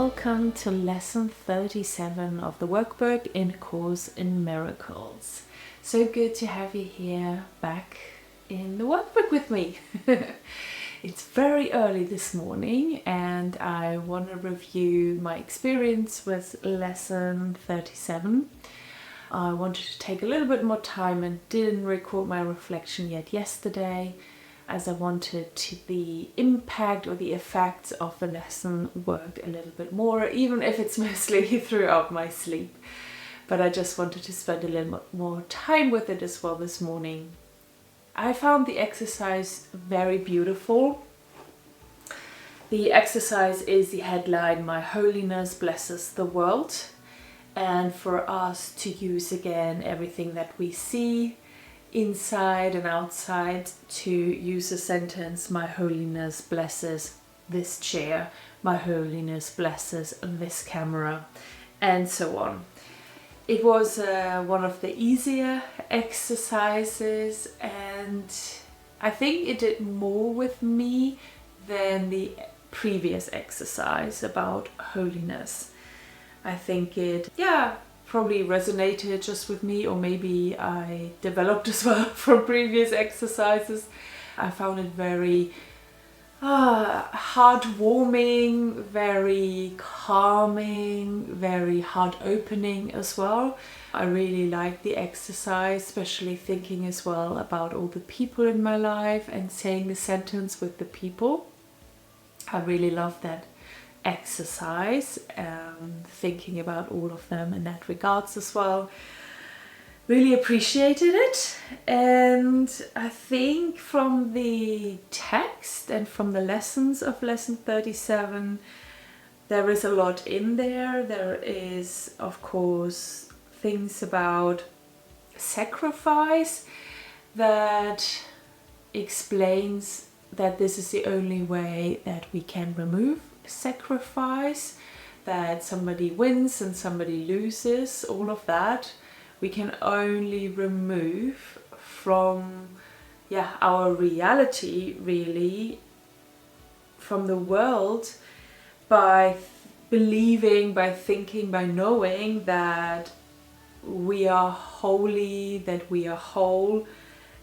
welcome to lesson 37 of the Workbook in A Course in Miracles. So good to have you here back in the Workbook with me. It's very early this morning and I want to review my experience with lesson 37. I wanted to take a little bit more time and didn't record my reflection yet yesterday, as I wanted the impact or the effects of the lesson worked a little bit more, even if it's mostly throughout my sleep. But I just wanted to spend a little more time with it as well this morning. I found the exercise very beautiful. The exercise is the headline, My Holiness Blesses the World. And for us to use again everything that we see, inside and outside, to use a sentence, my holiness blesses this chair, my holiness blesses this camera, and so on. It was one of the easier exercises, and I think it did more with me than the previous exercise about holiness. I think it, probably resonated just with me, or maybe I developed as well from previous exercises. I found it very heartwarming, very calming, very heart-opening as well. I really like the exercise, especially thinking as well about all the people in my life and saying the sentence with the people. I really love that exercise, thinking about all of them in that regards as well. Really appreciated it, and I think from the text and from the lessons of lesson 37 there is a lot in there. There is, of course, things about sacrifice that explains that this is the only way that we can remove sacrifice, that somebody wins and somebody loses, all of that we can only remove from our reality, really, from the world, by believing, by thinking, by knowing that we are holy, that we are whole,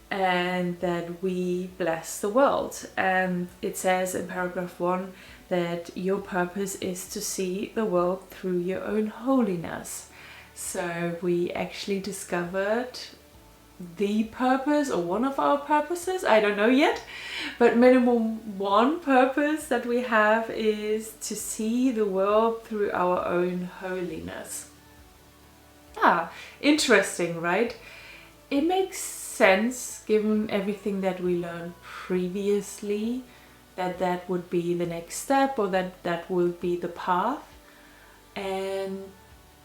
and that we bless the world. And it says in paragraph 1 that your purpose is to see the world through your own holiness. So we actually discovered the purpose, or one of our purposes, I don't know yet, but minimum one purpose that we have is to see the world through our own holiness. Interesting, right? It makes sense given everything that we learned previously, that would be the next step, or that will be the path, and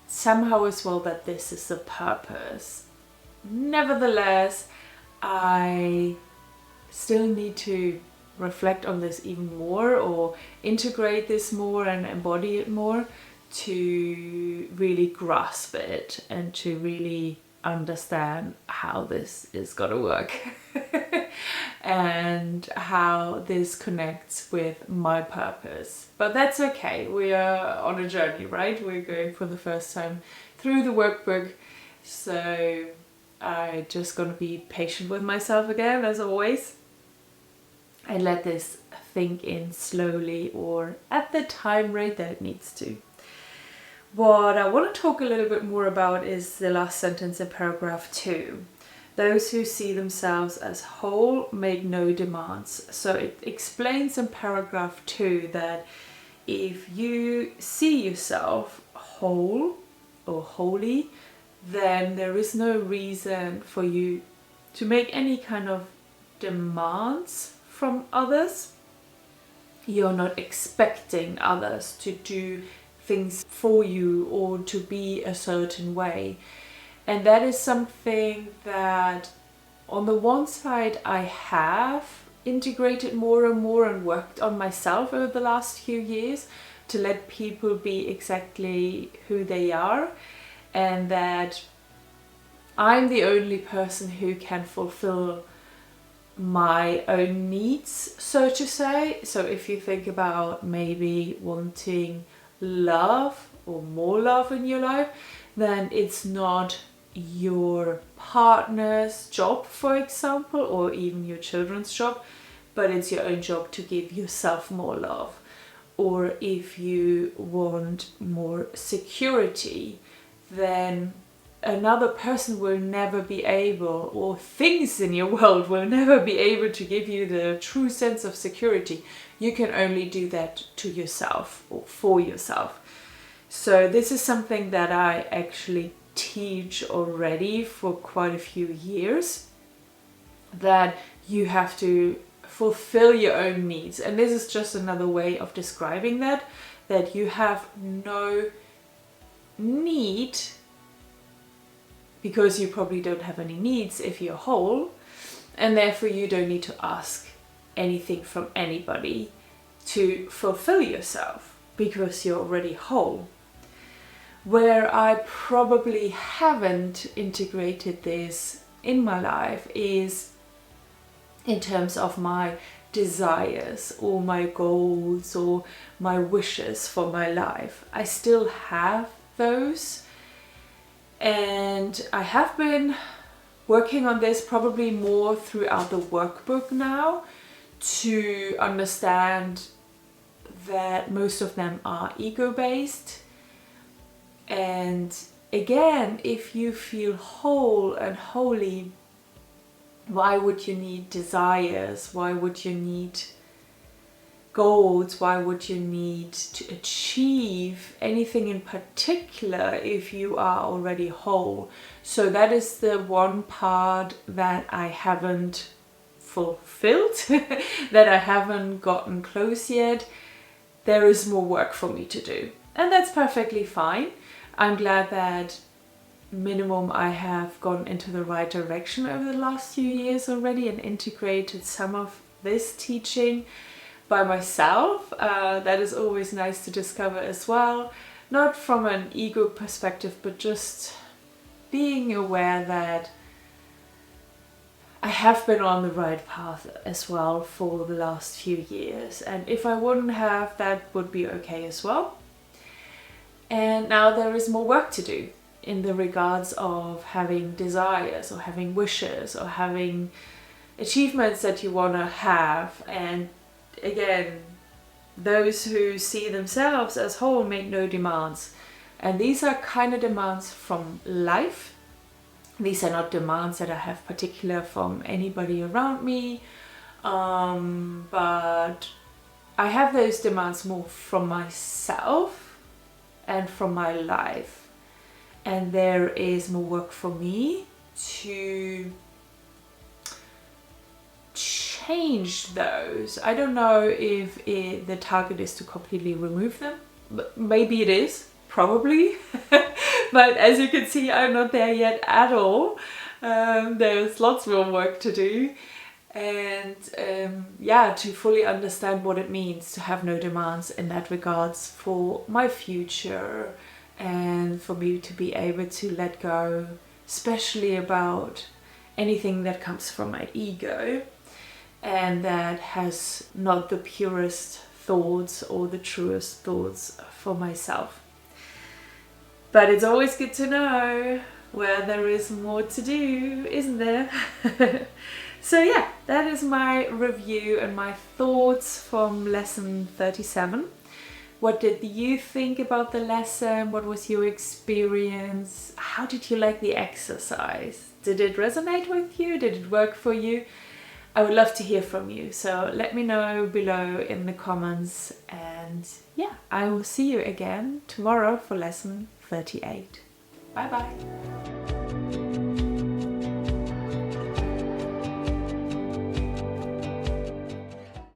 somehow as well that this is the purpose. Nevertheless, I still need to reflect on this even more, or integrate this more and embody it more, to really grasp it and to really understand how this is gonna work and how this connects with my purpose. But that's okay, we are on a journey, right? We're going for the first time through the workbook, so I just gonna be patient with myself again, as always, and let this sink in slowly, or at the time rate that it needs to. What I want to talk a little bit more about is the last sentence in paragraph 2. Those who see themselves as whole make no demands. So it explains in paragraph 2 that if you see yourself whole or holy, then there is no reason for you to make any kind of demands from others. You're not expecting others to do things for you or to be a certain way. And that is something that on the one side I have integrated more and more and worked on myself over the last few years, to let people be exactly who they are, and that I'm the only person who can fulfill my own needs, so to say. So if you think about maybe wanting love or more love in your life, then it's not your partner's job, for example, or even your children's job, but it's your own job to give yourself more love. Or if you want more security, then another person will never be able, or things in your world will never be able to give you the true sense of security. You can only do that to yourself or for yourself. So this is something that I actually teach already for quite a few years, that you have to fulfill your own needs. And this is just another way of describing that you have no need, because you probably don't have any needs if you're whole, and therefore you don't need to ask anything from anybody to fulfill yourself, because you're already whole. Where I probably haven't integrated this in my life is in terms of my desires or my goals or my wishes for my life. I still have those, and I have been working on this probably more throughout the workbook now, to understand that most of them are ego-based. And again, if you feel whole and holy, why would you need desires? Why would you need goals? Why would you need to achieve anything in particular if you are already whole? So that is the one part that I haven't fulfilled, that I haven't gotten close yet. There is more work for me to do, and that's perfectly fine. I'm glad that minimum I have gone into the right direction over the last few years already and integrated some of this teaching by myself. That is always nice to discover as well, not from an ego perspective, but just being aware that I have been on the right path as well for the last few years, and if I wouldn't have, that would be okay as well. And now there is more work to do in the regards of having desires or having wishes or having achievements that you want to have. And again, those who see themselves as whole make no demands. And these are kind of demands from life. These are not demands that I have particular from anybody around me, but I have those demands more from myself and from my life, and there is more work for me to change those. I don't know if the target is to completely remove them, but maybe it is, probably. But as you can see, I'm not there yet at all. There's lots more work to do, and yeah, to fully understand what it means to have no demands in that regards for my future, and for me to be able to let go, especially about anything that comes from my ego and that has not the purest thoughts or the truest thoughts for myself. But it's always good to know where there is more to do, isn't there? So yeah, that is my review and my thoughts from lesson 37. What did you think about the lesson? What was your experience? How did you like the exercise? Did it resonate with you? Did it work for you? I would love to hear from you. So let me know below in the comments. And yeah, I will see you again tomorrow for lesson 38. Bye bye.